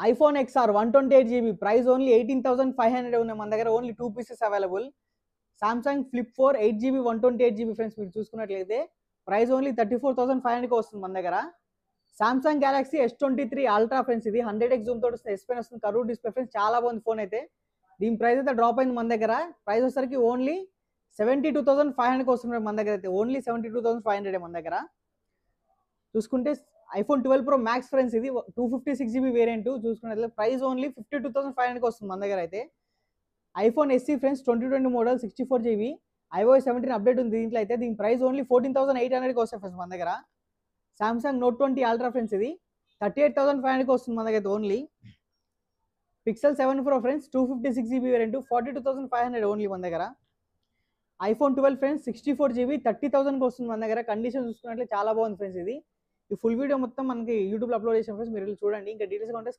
IPhone XR 128 GB price only 18,500 ఉన్నాయి మన దగ్గర. Only 2 pieces available. Samsung flip 4 8 GB 128 GB friends, మీరు చూసుకున్నట్లయితే ప్రైస్ ఓన్లీ 34,500కి వస్తుంది మన దగ్గర. Samsung Galaxy S23 ultra friends, ఇది 100x జూమ్ తోటి వస్తుంది, S పెన్ వస్తుంది, కర్వ్ డిస్ప్లే ఫ్రెండ్స్, చాలా బాగుంది ఫోన్ అయితే. దీని ప్రైస్ అయితే డ్రాప్ అయింది మన దగ్గర. ప్రైస్ వచ్చేసరికి ఓన్లీ 72,500కి వస్తుంది మన దగ్గర అయితే. ఓన్లీ 72,500 మన దగ్గర. చూసుకుంటే ఐఫోన్ 12 Pro Max ఫ్రెండ్స్, ఇది 256 GB వేరియంట్ చూసుకున్నట్లయితే ప్రైస్ ఓన్లీ 52,500కి వస్తుంది మన దగ్గర అయితే. IPhone SE friends 2020 model 64 GB iOS 17 update ఉంది దీంట్లో అయితే. దీని ప్రైస్ ఓన్లీ 14,800కి వస్తుంది ఫ్రెండ్స్ మన దగ్గర. సామ్సంగ్ Note 20 అల్ట్రా ఫ్రెండ్స్, ఇది 38,500కి వస్తుంది మన దగ్గర only. Pixel 7 Pro friends 256 GB variant 42,500 only మన దగ్గర. ఐఫోన్ 12 ఫ్రెండ్స్ 64 GB 30,000కి వస్తుంది మన దగ్గర. కండిషన్ చూసుకున్నట్లయితే చాలా బాగుంది ఫ్రెండ్స్ ఇది. ఈ ఫుల్ వీడియో మొత్తం మనకి యూట్యూబ్లో అప్లోడ్ చేసాం ఫ్రెండ్స్, మీరు చూడండి. ఇంకా డీటెయిల్స్ ఉంటే